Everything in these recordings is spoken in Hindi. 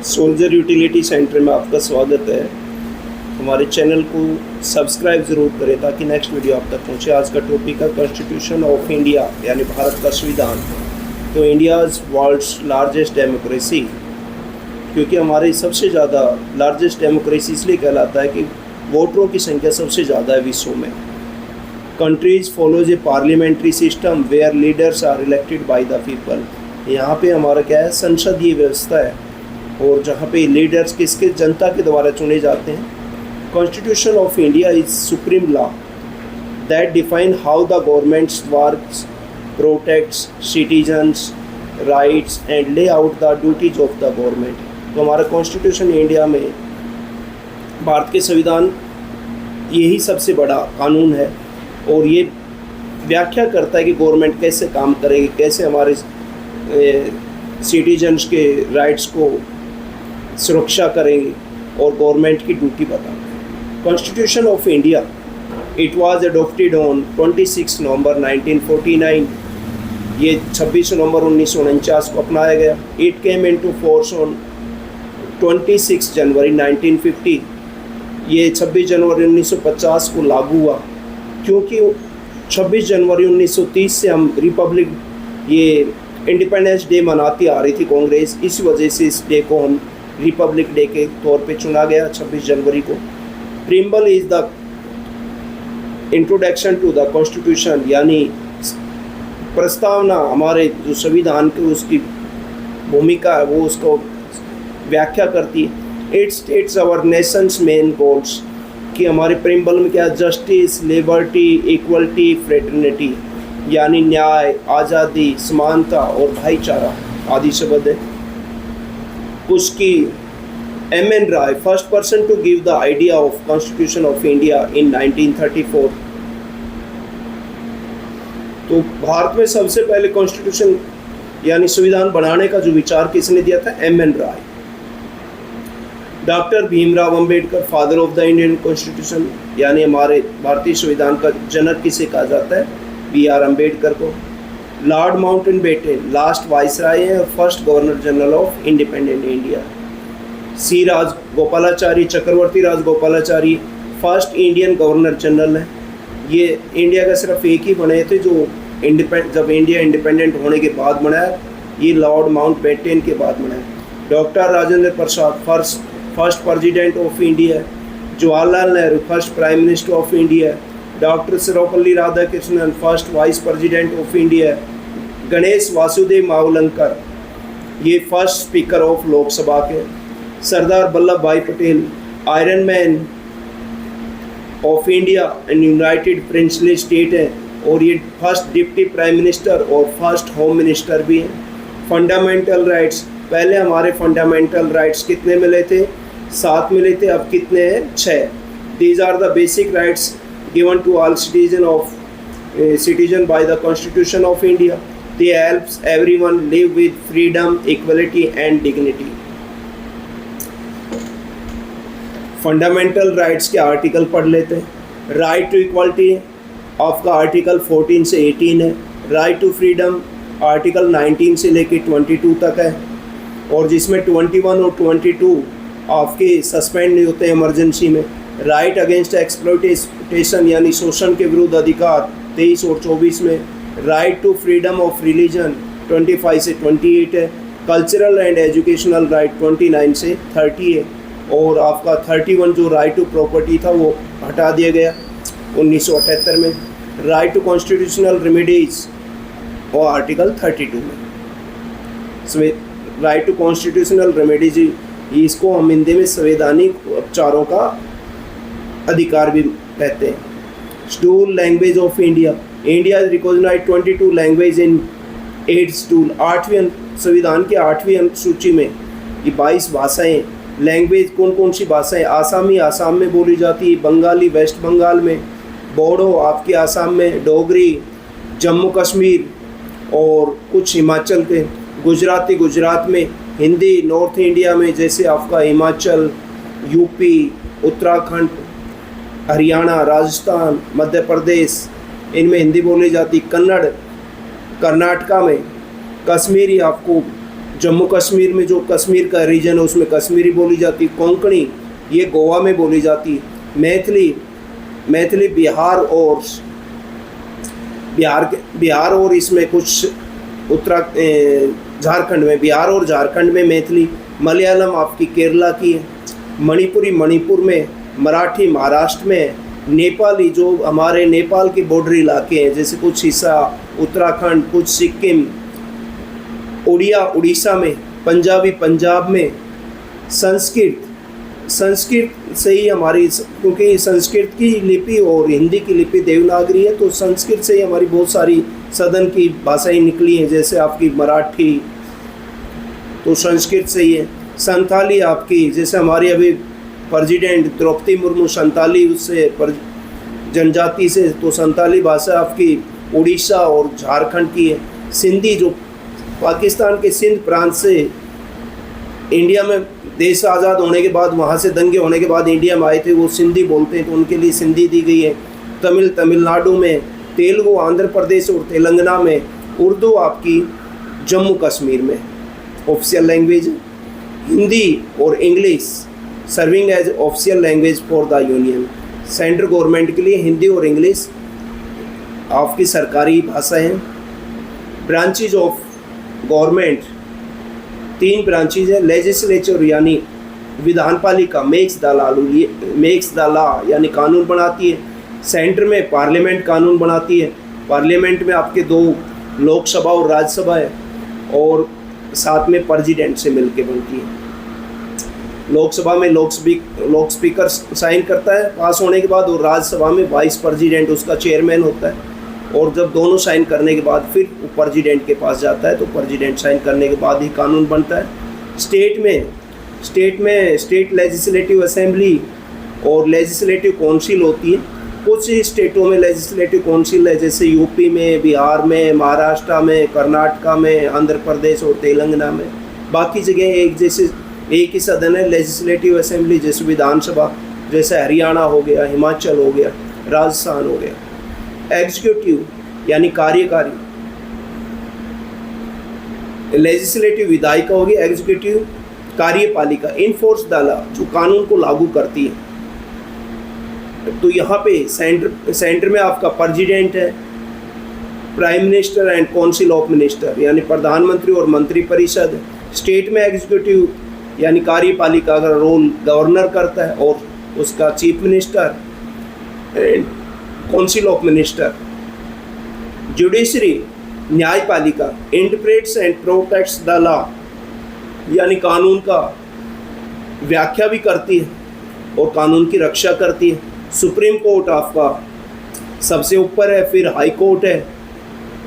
सोल्जर यूटिलिटी सेंटर में आपका स्वागत है। हमारे चैनल को सब्सक्राइब ज़रूर करें ताकि नेक्स्ट वीडियो आप तक पहुँचे। आज का टॉपिक है कॉन्स्टिट्यूशन ऑफ इंडिया यानी भारत का संविधान। तो इंडियाज़ वर्ल्ड्स लार्जेस्ट डेमोक्रेसी, क्योंकि हमारी सबसे ज़्यादा लार्जेस्ट डेमोक्रेसी इसलिए कहलाता है कि वोटरों की संख्या सबसे ज़्यादा है विश्व में। Countries follows a parliamentary system where leaders are elected by the people. यहाँ पे हमारा क्या है, संसदीय व्यवस्था है और जहाँ पे लीडर्स किसके जनता के द्वारा चुने जाते हैं। Constitution of India is supreme law that define how the governments works, protects citizens rights and lay out the duties of the government. तो हमारा कॉन्स्टिट्यूशन इंडिया में, भारत के संविधान, यही सबसे बड़ा कानून है और ये व्याख्या करता है कि गवर्नमेंट कैसे काम करेगी, कैसे हमारे सिटीजन्स के राइट्स को सुरक्षा करेंगे और गवर्नमेंट की ड्यूटी बताएंगे। Constitution of India it was adopted on 26 नवंबर 1949। ये 26 नवंबर 1949 को अपनाया गया। It came into force on 26 जनवरी 1950। ये 26 जनवरी 1950 को लागू हुआ, क्योंकि 26 जनवरी 1930 से हम रिपब्लिक, ये इंडिपेंडेंस डे मनाती आ रही थी कांग्रेस, इस वजह से इस डे को हम रिपब्लिक डे के तौर पे चुना गया 26 जनवरी को। Preamble is the introduction to the constitution, यानी प्रस्तावना हमारे जो संविधान के उसकी भूमिका है वो उसको व्याख्या करती है। It states our nations main goals, कि हमारे प्रीम्बल में क्या, जस्टिस, लिबर्टी, इक्वलिटी, फ्रेटर्निटी, यानी न्याय, आज़ादी, समानता और भाईचारा आदि शब्द है। उसकी M N. Roy, first person to give the idea of constitution of India in 1934। तो भारत में सबसे पहले कॉन्स्टिट्यूशन यानी संविधान बनाने का जो विचार किसने दिया था, M N. Roy. Doctor Bhimrao Ambedkar, father of the Indian constitution, यानी हमारे भारतीय संविधान का जनक किसे कहा जाता है, B.R. अम्बेडकर को। लॉर्ड माउंटबेटन लास्ट वाइसराय हैं और first governor general of independent India. C Rajagopalachari, Chakravarti Rajagopalachari first Indian governor general हैं। ये इंडिया का सिर्फ एक ही बने थे जो जब इंडिया इंडिपेंडेंट होने के बाद बनाया, ये लॉर्ड माउंटबेटन के बाद बनाया। Doctor Rajendra Prasad first president of India. Jawaharlal Nehru first prime minister of India. Doctor Sarvepalli Radhakrishnan first vice president of India. Ganesh Vasudev Mavalankar ये फर्स्ट स्पीकर ऑफ लोकसभा के। सरदार वल्लभ भाई Patel iron man of India and United princely state है और ये फर्स्ट डिप्टी प्राइम मिनिस्टर और फर्स्ट होम मिनिस्टर भी हैं। फंडामेंटल राइट्स, पहले हमारे फंडामेंटल राइट्स कितने मिले थे, 7 मिले थे, अब कितने हैं, 6। These are the basic rights given to all citizen by the Constitution of India. They helps everyone live with freedom, equality and dignity. Fundamental rights के आर्टिकल पढ़ लेते हैं। राइट टू इक्वलिटी आपका आर्टिकल 14 से 18 है। राइट टू फ्रीडम आर्टिकल 19 से लेके 22 तक है, और जिसमें 21 और 22 आपके सस्पेंड नहीं होते इमरजेंसी में। राइट अगेंस्ट एक्सप्लॉयटेशन यानी शोषण के विरुद्ध अधिकार 23 और 24 में। Right to freedom of religion 25 से 28 है। कल्चरल एंड एजुकेशनल राइट 29 से 30 है, और आपका 31 जो राइट टू प्रॉपर्टी था वो हटा दिया गया 1978 में। राइट टू कॉन्स्टिट्यूशनल रेमेडीज और आर्टिकल 32 में। राइट टू कॉन्स्टिट्यूशनल रेमेडीज, इसको हम हिंदी में संवैधानिक उपचारों का अधिकार भी कहते हैं। Schedule language of India, India is recognised 22 language in 8 schedule. 8वीं संविधान के 8वीं अनुसूची में ये 22 भाषाएँ। लैंग्वेज कौन कौन सी भाषाएँ, आसामी आसाम में बोली जाती है, बंगाली वेस्ट बंगाल में, बोडो आपके आसाम में, डोगरी जम्मू कश्मीर और कुछ हिमाचल के, गुजराती गुजरात में, हिंदी नॉर्थ इंडिया में जैसे आपका हिमाचल, यूपी, उत्तराखंड, हरियाणा, राजस्थान, मध्य प्रदेश, इनमें हिंदी बोली जाती। कन्नड़ कर्नाटका में, कश्मीरी आपको जम्मू कश्मीर में जो कश्मीर का रीजन है उसमें कश्मीरी बोली जाती है। कोंकणी ये गोवा में बोली जाती है। मैथिली बिहार और इसमें कुछ झारखंड में, बिहार और झारखंड में मैथिली। मलयालम आपकी केरला की है। मणिपुरी मणिपुर में, मराठी महाराष्ट्र में, नेपाली जो हमारे नेपाल के बॉर्डर इलाके हैं जैसे कुछ हिस्सा उत्तराखंड, कुछ सिक्किम, उड़िया उड़ीसा में, पंजाबी पंजाब में। संस्कृत से ही हमारी, क्योंकि संस्कृत की लिपि और हिंदी की लिपि देवनागरी है, तो संस्कृत से ही हमारी बहुत सारी सदन की भाषाएं निकली हैं, जैसे आपकी मराठी तो संस्कृत से ही है। संथाली आपकी, जैसे हमारी अभी प्रेसिडेंट द्रौपदी मुर्मू संथाली उससे जनजाति से, तो संथाली भाषा आपकी उड़ीसा और झारखंड की है। सिंधी जो पाकिस्तान के सिंध प्रांत से इंडिया में देश आज़ाद होने के बाद, वहाँ से दंगे होने के बाद इंडिया में आए थे, वो सिंधी बोलते हैं तो उनके लिए सिंधी दी गई है। तमिलनाडु में, तेलुगु आंध्र प्रदेश और तेलंगाना में, उर्दू आपकी जम्मू कश्मीर में ऑफिशियल लैंग्वेज। हिंदी और English serving as official language for the union. Central government के लिए हिंदी और इंग्लिश आपकी सरकारी भाषा हैं। ब्रांचेज ऑफ गवर्नमेंट 3 ब्रांचेज है। लेजिस्लेचर यानी विधानपालिका मेक्स द लॉ यानी कानून बनाती है। सेंटर में पार्लियामेंट कानून बनाती है। पार्लियामेंट में आपके 2 लोकसभा और राज्यसभा है, और साथ में प्रेसिडेंट से मिलके बनती है। लोकसभा में लोक स्पीकर साइन करता है पास होने के बाद, और राज्यसभा में वाइस प्रेसिडेंट उसका चेयरमैन होता है, और जब दोनों साइन करने के बाद फिर वो प्रेसिडेंट के पास जाता है, तो प्रेसिडेंट साइन करने के बाद ही कानून बनता है। स्टेट लेजिस्लेटिव असेंबली और लेजिस्लेटिव काउंसिल होती है। कुछ ही स्टेटों में लेजिस्लेटिव काउंसिल है, जैसे यूपी में, बिहार में, महाराष्ट्र में, कर्नाटका में, आंध्र प्रदेश और तेलंगाना में। बाकी जगह एक ही सदन है लेजिस्लेटिव असेंबली, जैसे विधानसभा, जैसे हरियाणा हो गया, हिमाचल हो गया, राजस्थान हो गया। एग्जीक्यूटिव यानी कार्यकारी, लेजिस्लेटिव विधायिका होगी, एग्जीक्यूटिव कार्यपालिका इनफोर्स द लॉ जो कानून को लागू करती है। तो यहाँ पे सेंटर में आपका प्रेसिडेंट है, prime minister and council of minister यानी प्रधानमंत्री और मंत्रिपरिषद। स्टेट में एग्जीक्यूटिव यानी कार्यपालिका का रोल गवर्नर करता है, और उसका chief minister and council of minister. Judiciary न्यायपालिका interprets and protects the law यानी कानून का व्याख्या भी करती है और कानून की रक्षा करती है। सुप्रीम कोर्ट आपका सबसे ऊपर है, फिर हाई कोर्ट है,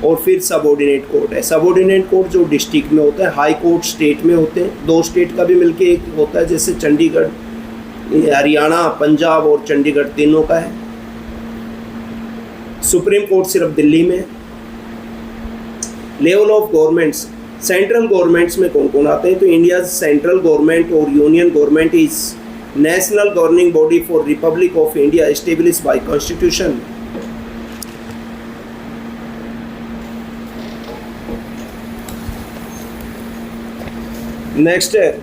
और फिर सबऑर्डिनेट कोर्ट है। सबऑर्डिनेट कोर्ट जो डिस्ट्रिक्ट में होता है, हाई कोर्ट स्टेट में होते हैं। 2 स्टेट का भी मिलके एक होता है, जैसे चंडीगढ़, हरियाणा, पंजाब और चंडीगढ़ तीनों का है। सुप्रीम कोर्ट सिर्फ दिल्ली में। Level of governments, central governments में कौन कौन आते हैं? तो इंडिया सेंट्रल गवर्नमेंट और union government is national governing body for Republic of India establish by constitution. Next है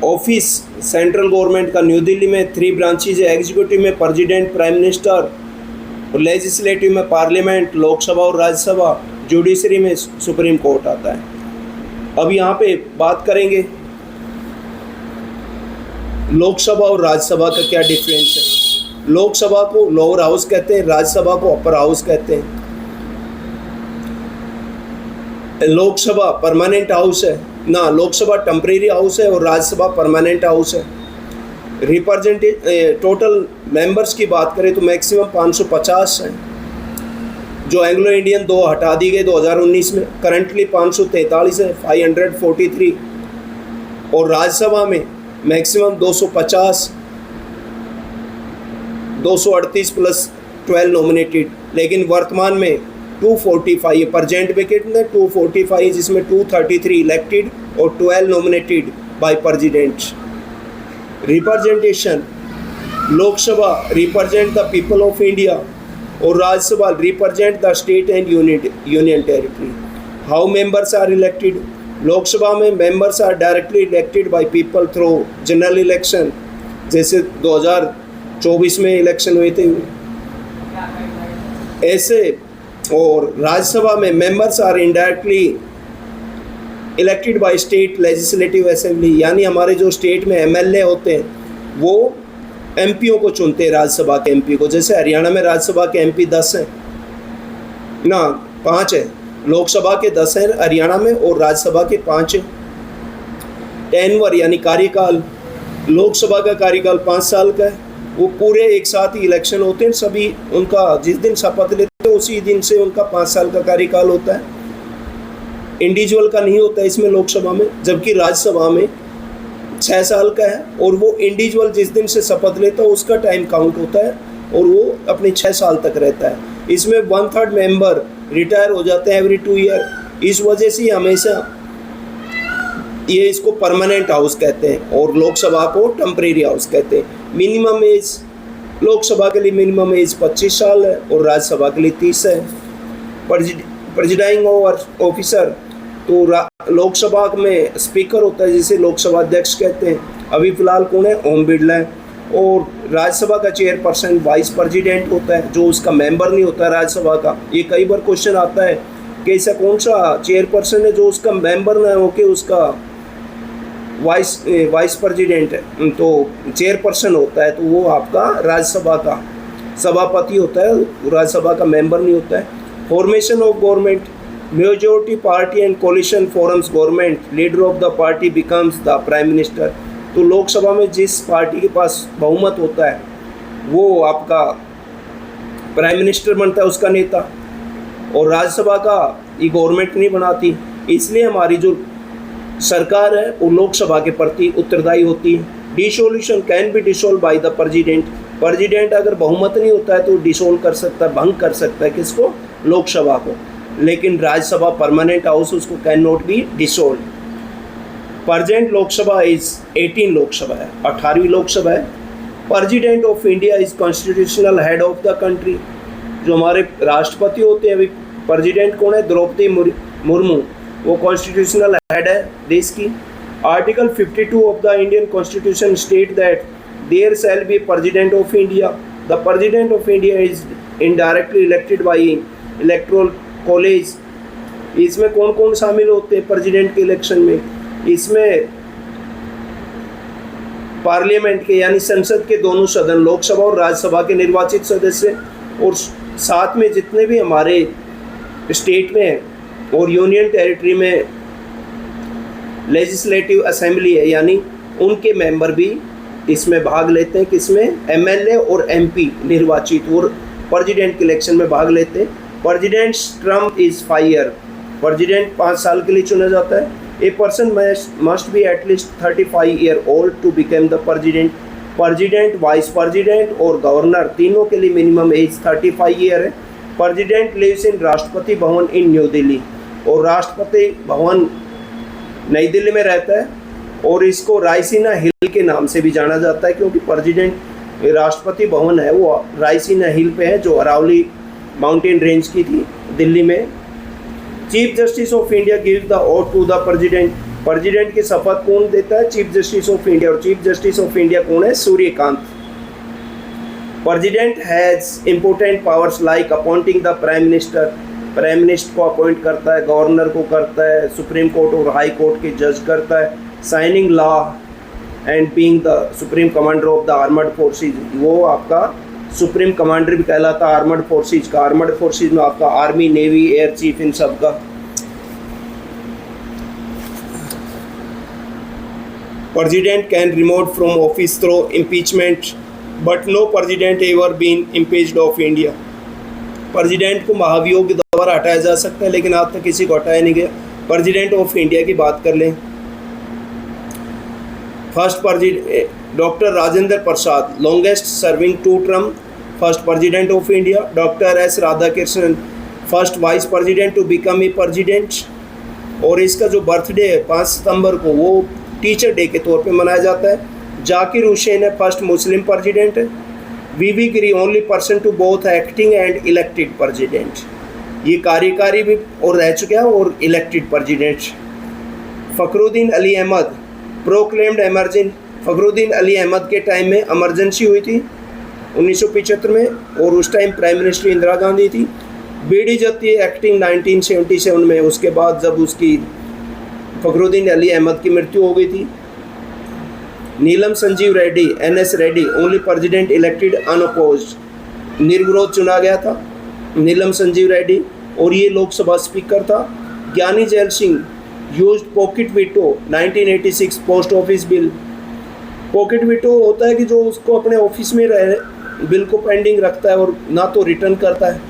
ऑफिस सेंट्रल गवर्नमेंट का न्यू दिल्ली में 3 ब्रांचेज है। एग्जीक्यूटिव में प्रेसिडेंट, प्राइम मिनिस्टर, और लेजिस्लेटिव में पार्लियामेंट, लोकसभा और राज्यसभा। जुडिशरी में सुप्रीम कोर्ट आता है। अब यहाँ पे बात करेंगे लोकसभा और राज्यसभा का क्या डिफरेंस है। लोकसभा को लोअर हाउस कहते हैं, राज्यसभा को अपर हाउस कहते हैं। लोकसभा परमानेंट हाउस है ना, लोकसभा टेम्परेरी हाउस है और राज्यसभा परमानेंट हाउस है। टोटल मेंबर्स की बात करें तो मैक्सिमम 550 हैं, जो एंग्लो इंडियन 2 हटा दी गई 2019 में। करंटली 543 है, 543। और राज्यसभा में मैक्सिमम 250, 238 प्लस 12 नॉमिनेटेड, लेकिन वर्तमान में 245 है। प्रजेंट वैकेंट में 245, जिसमें 233 इलेक्टेड और 12 nominated by president. Representation, Lok Sabha represent the people of India और Rajya Sabha represent the state and union territory. How members are elected? Lok Sabha में members are directly elected by people through general election, जैसे 2024 में इलेक्शन हुए थे ऐसे। और राज्यसभा में members are indirectly elected by state legislative assembly, यानी हमारे जो स्टेट में एमएलए होते हैं वो एमपीओ को चुनते हैं, राज्यसभा के एमपी को। जैसे हरियाणा में राज्यसभा के एमपी 10 हैं ना, 5 है, लोकसभा के 10 हैं हरियाणा में और राज्यसभा के 5 हैं। टेनवर यानी कार्यकाल, लोकसभा का कार्यकाल 5 साल का है, वो पूरे एक साथ ही इलेक्शन होते हैं सभी, उनका जिस दिन शपथ लेते हैं उसी दिन से उनका 5 साल का कार्यकाल होता है। इंडिविजुअल का नहीं होता इसमें लोकसभा में, जबकि राज्यसभा में 6 साल का है और वो इंडिविजुअल जिस दिन से शपथ लेता है उसका टाइम काउंट होता है और वो अपने 6 साल तक रहता है। इसमें 1/3 मेंबर रिटायर हो जाते हैं एवरी 2 ईयर, इस वजह से हमेशा ये इसको परमानेंट हाउस कहते हैं और लोकसभा को टेम्परेरी हाउस कहते हैं। मिनिमम एज लोकसभा के लिए मिनिमम एज 25 साल है और राज्यसभा के लिए 30 है। प्रेसिडिंग ऑफिसर, तो लोकसभा में स्पीकर होता है जिसे लोकसभा अध्यक्ष कहते हैं, अभी फिलहाल कौन है? ओम बिरला है। और राज्यसभा का चेयरपर्सन वाइस प्रेसिडेंट होता है, जो उसका मेंबर नहीं होता राज्यसभा का। ये कई बार क्वेश्चन आता है कि ऐसा कौन सा चेयरपर्सन है जो उसका मेंबर ना हो के उसका वाइस प्रेसिडेंट है, तो चेयरपर्सन होता है, तो वो आपका राज्यसभा का सभापति होता है, राज्यसभा का मेंबर नहीं होता है। Formation of government, majority party and coalition forms government, leader of the party becomes the prime minister. तो लोकसभा में जिस पार्टी के पास बहुमत होता है वो आपका प्राइम मिनिस्टर बनता है, उसका नेता, और राज्यसभा का ये गवर्नमेंट नहीं बनाती। इसलिए हमारी जो सरकार है वो लोकसभा के प्रति उत्तरदायी होती है। Dissolution can be dissolve bye the president, president अगर बहुमत नहीं होता है तो डिसोल्व कर सकता है, भंग कर सकता है किसको? लोकसभा को। लेकिन राज्यसभा परमानेंट हाउस, उसको can not be dissolve. Present Lok Sabha is 18 Lok Sabha है, 18वीं लोकसभा है। President of India is constitutional head of the country, जो हमारे राष्ट्रपति होते हैं, अभी प्रेसिडेंट कौन है? द्रौपदी मुर्मू, वो कॉन्स्टिट्यूशनल हेड है देश की। Article 52 of the Indian constitution state that there shall be president of India. The president of India is indirectly elected by electoral college. इसमें कौन कौन शामिल होते हैं प्रेसिडेंट के इलेक्शन में? इसमें पार्लियामेंट के यानी संसद के दोनों सदन, लोकसभा और राज्यसभा के निर्वाचित सदस्य, और साथ में जितने भी हमारे स्टेट में और यूनियन टेरिटरी में लेजिस्लेटिव असेंबली है, यानी उनके मेंबर भी इसमें भाग लेते हैं। किसमें? एमएलए और एमपी निर्वाचित और प्रेसिडेंट के इलेक्शन में भाग लेते हैं। President's term is 5 year, president 5 साल के लिए चुना जाता है। A person must be at least 35 year old to become the president. President, vice president और गवर्नर तीनों के लिए मिनिमम एज 35 ईयर है। President lives in Rashtrapati Bhavan in new Delhi, और राष्ट्रपति भवन नई दिल्ली में रहता है, और इसको रायसीना हिल के नाम से भी जाना जाता है, क्योंकि प्रेसिडेंट राष्ट्रपति भवन है वो रायसीना हिल पे है, जो अरावली माउंटेन रेंज की थी दिल्ली में। Chief justice of India gives the oath to the president. President की शपथ कौन देता है? चीफ जस्टिस ऑफ इंडिया, और चीफ जस्टिस ऑफ इंडिया कौन है? Suryakant. President has important powers like appointing the prime minister, prime minister को अपॉइंट करता है, गवर्नर को करता है, सुप्रीम कोर्ट और हाई कोर्ट के जज करता है, signing law and being the supreme commander of the armoured forces, वो आपका सुप्रीम कमांडर भी कहलाता है आर्मर्ड फोर्सेज का। आर्मर्ड फोर्सेज में आपका आर्मी, नेवी, एयर चीफ, इन सब का। President can remove from office through impeachment, but no president ever been impeached of India. President को महाभियोग के द्वारा हटाया जा सकता है, लेकिन आज तक किसी को हटाया नहीं गया। प्रेसिडेंट ऑफ इंडिया की बात कर लें, first president doctor Rajendra Prasad, longest serving 2 term first president of India. Doctor S Radhakrishnan, first vice president to become a president. और इसका जो बर्थडे है 5 सितंबर को, वो टीचर डे के तौर पे मनाया जाता है। जाकिर हुसैन है फर्स्ट मुस्लिम प्रेसिडेंट है। V V Giri only person to both acting and elected president. ये कार्यकारी भी और रह चुके हैं और elected president. Fakhruddin Ali Ahmed proclaimed emergency. Fakhruddin Ali Ahmed के टाइम में इमरजेंसी हुई थी 1975 में, और उस time prime minister Indira Gandhi थी। बीडी जत्ती एक्टिंग 1977 में, उसके बाद जब उसकी फ़खरुद्दीन अली अहमद की मृत्यु हो गई थी। Neelam Sanjiva Reddy NS Reddy only president elected unopposed, निर्विरोध चुना गया था नीलम संजीव रेड्डी, और ये लोकसभा स्पीकर था। ज्ञानी gel Singh used pocket veto 1986 post office bill. Pocket veto होता है कि जो उसको अपने ऑफिस में बिल को पेंडिंग रखता है और ना तो रिटर्न करता है,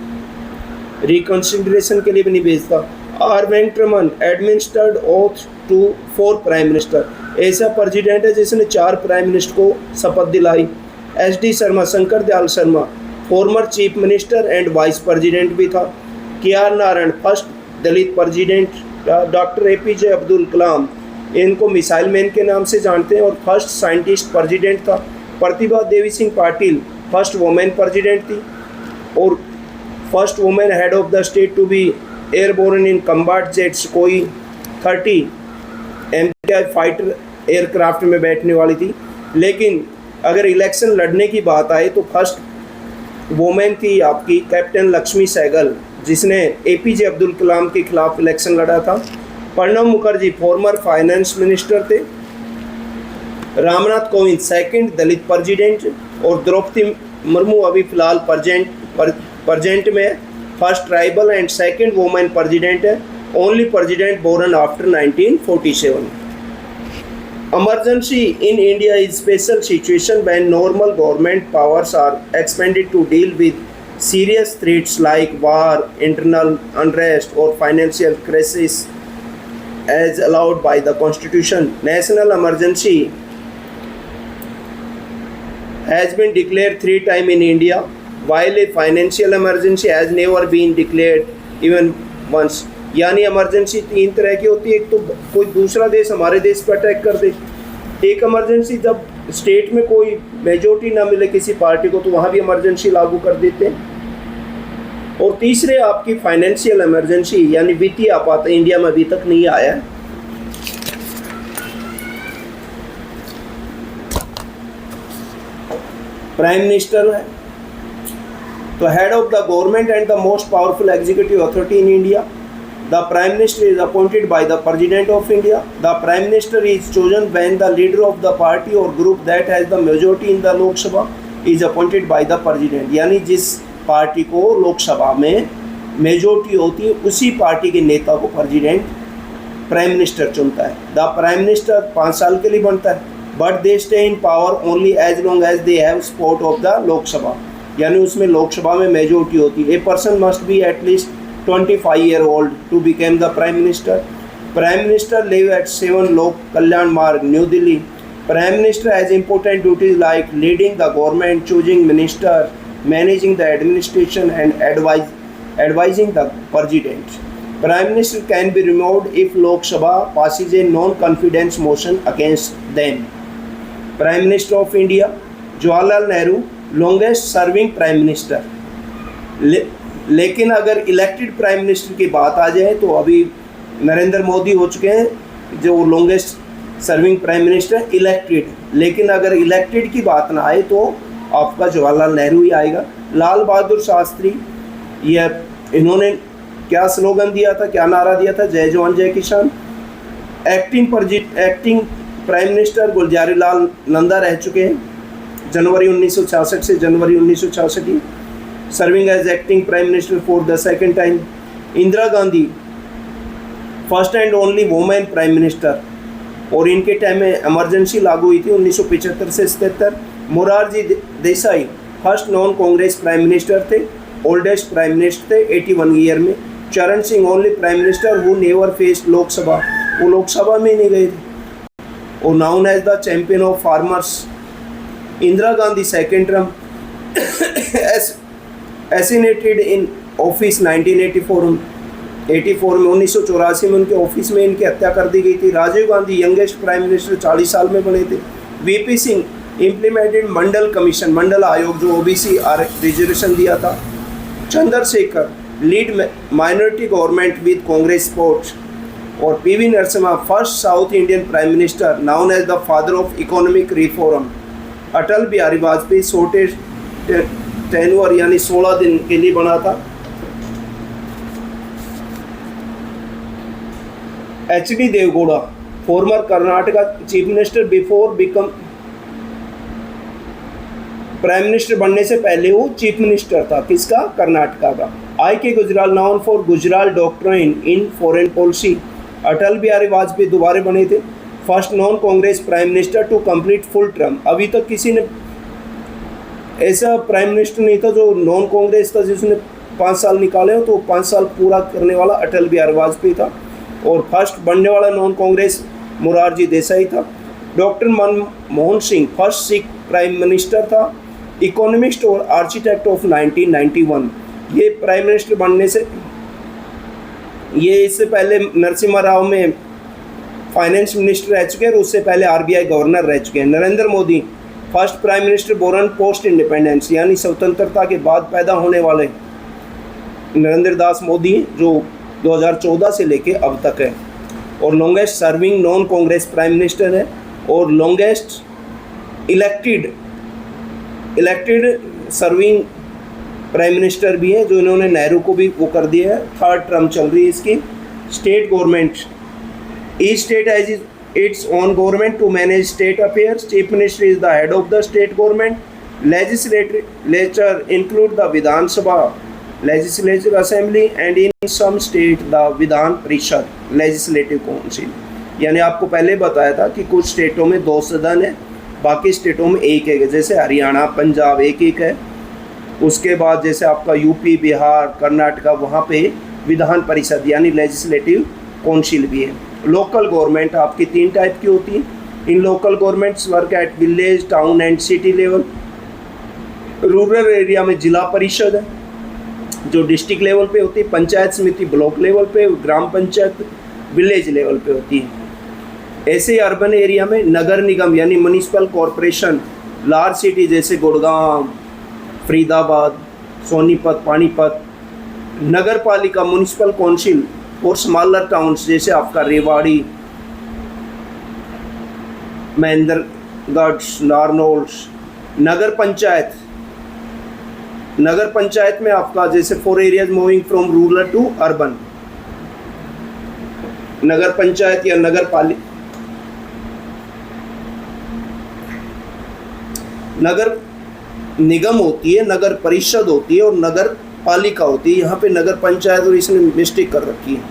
रिकंसिडरेशन के लिए भी नहीं भेजता। R Venkataraman administered oath to 4 prime minister, ऐसा प्रेसिडेंट है जिसने 4 प्राइम मिनिस्टर को शपथ दिलाई। SD Sharma Shankar Dayal Sharma former chief minister and vice president भी था। KR Narayan first Dalit president. Doctor APJ Abdul Kalam, इनको मिसाइल मैन के नाम से जानते हैं और फर्स्ट साइंटिस्ट प्रेसिडेंट था। Pratibha Devi Singh Patil first women president थी और first women head of the state to be airborne in combat jets. कोई 30 MKI फाइटर एयरक्राफ्ट में बैठने वाली थी। लेकिन अगर इलेक्शन लड़ने की बात आए तो फर्स्ट वुमेन थी आपकी कैप्टन लक्ष्मी सहगल, जिसने APJ अब्दुल कलाम के खिलाफ इलेक्शन लड़ा था। Pranab Mukherjee former finance minister थे। रामनाथ कोविंद सेकंड दलित प्रेसिडेंट, और द्रौपदी मुर्मू अभी फिलहाल प्रेजेंट में first tribal and second women president है। Only president born after 1947। Emergency in India is special situation when normal government powers are expanded to deal with serious threats like war, internal unrest or financial crisis as allowed by the Constitution. National emergency has been declared 3 times in India, while a financial emergency has never been declared even once. यानी इमरजेंसी 3 तरह की होती है। एक तो कोई दूसरा देश हमारे देश पर अटैक कर दे, एक इमरजेंसी जब स्टेट में कोई मेजोरिटी ना मिले किसी पार्टी को तो वहाँ भी इमरजेंसी लागू कर देते हैं। और तीसरे आपकी फाइनेंशियल इमरजेंसी यानी वित्तीय आपात, इंडिया में अभी तक नहीं आया है। प्राइम मिनिस्टर है तो head of the government and the most powerful executive authority in India. The Prime Minister is appointed by the President of India. The Prime Minister is chosen when the leader of the party or group that has the majority in the Lok Sabha is appointed by the President. यानी जिस पार्टी को लोकसभा में मेजोरिटी होती है उसी पार्टी के नेता को प्रेसिडेंट प्राइम मिनिस्टर चुनता है। द प्राइम मिनिस्टर 5 साल के लिए बनता है, but they stay in power only as long as they have support of the Lok Sabha, यानी उसमें लोकसभा में मेजोरिटी होती है। A person must be at least 25-year-old to become the Prime Minister. Prime Minister live at 7 Lok Kalyan Marg, New Delhi. Prime Minister has important duties like leading the government, choosing minister, managing the administration and advising the President. Prime Minister can be removed if Lok Sabha passes a non-confidence motion against them. Prime Minister of India, Jawaharlal Nehru, longest serving Prime Minister. लेकिन अगर इलेक्टेड प्राइम मिनिस्टर की बात आ जाए तो अभी नरेंद्र मोदी हो चुके हैं जो longest serving prime minister elected. लेकिन अगर इलेक्टेड की बात ना आए तो आपका जवाहरलाल नेहरू ही आएगा। लाल बहादुर शास्त्री, ये इन्होंने क्या स्लोगन दिया था, क्या नारा दिया था? जय जवान जय किसान। Acting prime minister Gulzari Lal Nanda रह चुके हैं जनवरी 1966 से जनवरी 1966। Serving as acting prime minister for the second time. Indira Gandhi first and only women prime minister, और इनके टाइम में इमरजेंसी लागू हुई थी 1975 से 77। Morarji Desai first non Congress prime minister थे, ओल्डेस्ट प्राइम मिनिस्टर थे 81 ईयर में। Charan Singh only prime minister who never faced Lok Sabha, वो लोकसभा में नहीं गए थे, और known as the champion of farmers. Indira Gandhi second term assassinated in office 1984 में 1984 में उनके ऑफिस में इनकी हत्या कर दी गई थी। Rajiv Gandhi youngest prime minister 40 साल में बने थे। VP Singh implemented Mandal commission, Mandal आयोग जो ओबीसी रिजर्वेशन दिया था। Chandrashekhar led minority government with Congress support. और PV Narasimha first south Indian prime minister known as the father of economic reform. Atal Bihari Vajpayee shortest tenure यानी 16 दिन के लिए बना था। HD. Deve Gowda former Karnataka chief minister before become prime minister बनने से पहले वो चीफ मिनिस्टर था, किसका? कर्नाटका का। IK. Gujral known for Gujral doctrine in foreign policy. Atal Bihari Vajpayee दोबारा बने थे first non Congress prime minister to complete full term. अभी तक किसी ने ऐसा प्राइम मिनिस्टर नहीं था जो नॉन कांग्रेस था जिसने 5 साल निकाले हो, तो 5 साल पूरा करने वाला अटल बिहारी वाजपेयी था। और फर्स्ट बनने वाला नॉन कांग्रेस मोरारजी देसाई था। Doctor Manmohan Singh first Sikh prime minister था, इकोनॉमिस्ट और आर्किटेक्ट ऑफ 1991। ये प्राइम मिनिस्टर बनने से ये इससे पहले नरसिम्हा राव में फाइनेंस मिनिस्टर रह चुके हैं और उससे पहले आरबीआई गवर्नर रह चुके हैं। Narendra Modi first prime minister boron post independence यानी स्वतंत्रता के बाद पैदा होने वाले नरेंद्र दास मोदी जो 2014 से लेके अब तक है और longest serving non Congress prime minister है और longest elected serving prime minister भी है, जो इन्होंने नेहरू को भी वो कर दिया है। 3rd टर्म चल रही है इसकी। State government each state has its own government to manage state affairs. Chief Minister is the head of the state government. Legislature include the Vidhan Sabha, Legislative Assembly, and in some state the Vidhan Parishad, Legislative Council. यानी आपको पहले बताया था कि कुछ स्टेटों में 2 सदन है, बाकी स्टेटों में एक है, जैसे हरियाणा पंजाब एक है। उसके बाद जैसे आपका यूपी बिहार कर्नाटका वहाँ पे विधान परिषद यानी लेजिस्लेटिव काउंसिल भी है। लोकल गवर्नमेंट आपकी 3 टाइप की होती है। इन local governments work at village town and city level. Rural area में जिला परिषद है जो डिस्ट्रिक्ट लेवल पे होती है, पंचायत समिति ब्लॉक लेवल पे, ग्राम पंचायत विलेज लेवल पे होती है। ऐसे ही अर्बन एरिया में नगर निगम यानी म्यूनिसिपल कॉरपोरेशन, लार्ज सिटी जैसे गुड़गांव फरीदाबाद सोनीपत पानीपत, नगर पालिका म्यूनिसिपल काउंसिल और स्मॉलर टाउन्स जैसे आपका रेवाड़ी महेंद्रगढ़ नारनौल। नगर पंचायत में आपका जैसे 4 areas moving from rural to urban. Nagar Panchayat या नगर निगम होती है, नगर परिषद होती है और नगर पालिका होती है। यहाँ पे नगर पंचायत और इसने मिस्टेक कर रखी है।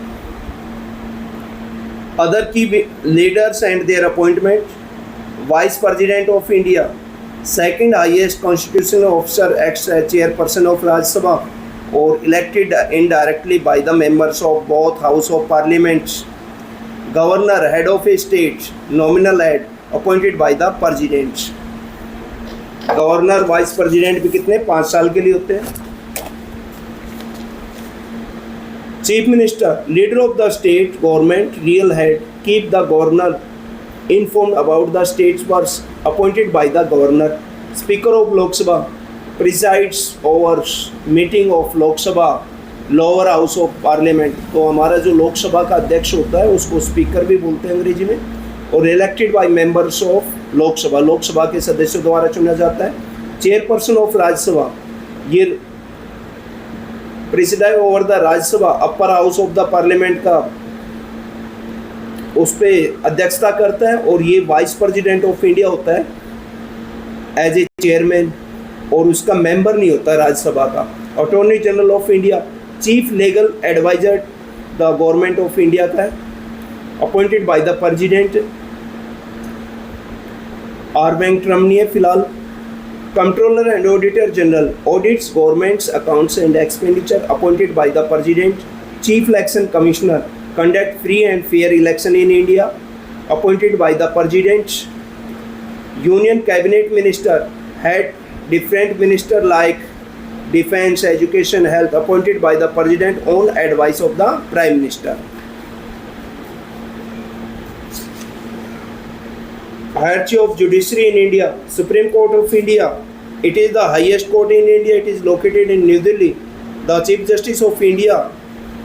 अदर की leaders and their appointment, vice president of India, second highest constitutional officer, ex chairperson of Rajya Sabha और elected indirectly by the members of both house of parliament. Governor, head of a state, nominal head appointed by the president. Governor vice president भी कितने 5 साल के लिए होते हैं। Chief minister, leader of the state government, real head, keep the governor informed about the state's works appointed by the governor. Speaker of Lok Sabha presides over meeting of Lok Sabha, lower house of parliament. तो हमारा जो लोक सभा का अध्यक्ष होता है उसको स्पीकर भी बोलते हैं अंग्रेजी में। और इलेक्टेड बाय मेंबर्स ऑफ लोक सभा के सदस्यों द्वारा चुना जाता है। चेयरपर्सन ऑफ राज्यसभा, ये presided over the Rajya Sabha, upper house of the parliament का उस पर अध्यक्षता करता है। और ये वाइस प्रेसिडेंट ऑफ इंडिया होता है एज ए चेयरमैन और उसका मेंबर नहीं होता राज्यसभा का। Attorney general of India, chief legal adviser the government of India का है, अपॉइंटेड बाय द प्रेसिडेंट। और बैंक टर्म नहीं है फिलहाल। Controller and auditor general audits government's accounts and expenditure, appointed by the president. Chief election commissioner, conduct free and fair election in India, appointed by the President. Union Cabinet Minister, head different minister like defense, education, health, appointed by the President on advice of the Prime Minister. Hierarchy of Judiciary in India, Supreme Court of India, it is the highest court in India. It is located in New Delhi. The chief justice of India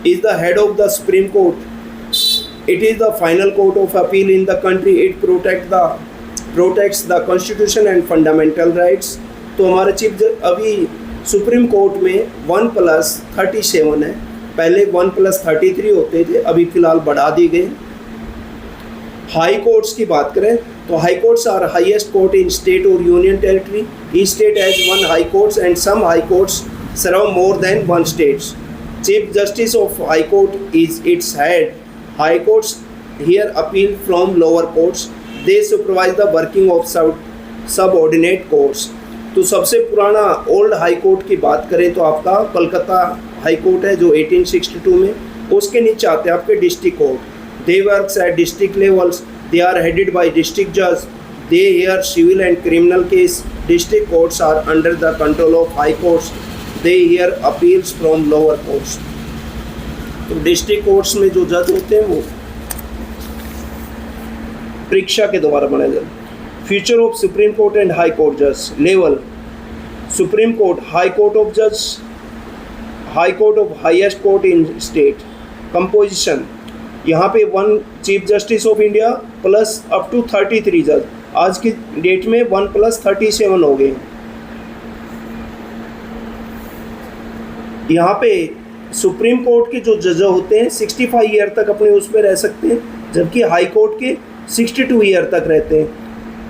is the head of the supreme court. It is the final court of appeal in the country. It protects the constitution and fundamental rights. तो हमारे अभी सुप्रीम कोर्ट में 1+37 है. पहले 1+33 होते थे, अभी फ़िलहाल बढ़ा दी गई. हाई कोर्ट्स की बात करें तो high courts are highest court in state और union territory. Each state has 1 high courts and some high courts serve more than 1 states. Chief Justice of High Court is its head. High courts hear appeal from lower courts. They supervise the working of subordinate courts. तो सबसे पुराना ओल्ड हाई कोर्ट की बात करें तो आपका कलकत्ता हाई कोर्ट है जो 1862 में. उसके नीचे आते हैं आपके district court. They works at district levels. They are headed by district जज. They hear civil and criminal case. District courts are under the control of high courts. They hear appeals from lower courts. तो डिस्ट्रिक्ट कोर्ट्स में जो जज होते हैं वो परीक्षा के द्वारा बनाए जाते. Future of supreme court and high court जज level. Supreme court high court of जज, high court of highest court in state. Composition यहाँ पे 1 chief justice of India plus up to 33 जज. आज की डेट में 1+37 हो गए. यहाँ पे सुप्रीम कोर्ट के जो जज होते हैं 65 ईयर तक अपने उस पर रह सकते हैं, जबकि हाई कोर्ट के 62 ईयर तक रहते हैं.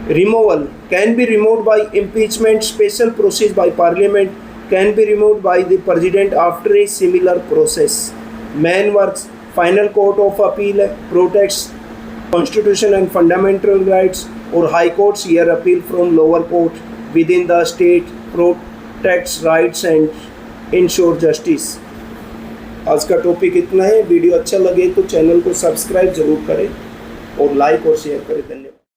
Removal can be removed by impeachment. Special process by parliament can be removed by the president after a similar process. Main works final court of appeal protects constitution and fundamental rights. और high courts hear appeal from lower court within the state, protects rights and ensure justice. आज का टॉपिक इतना है. वीडियो अच्छा लगे तो चैनल को सब्सक्राइब जरूर करें और लाइक और शेयर करें. धन्यवाद.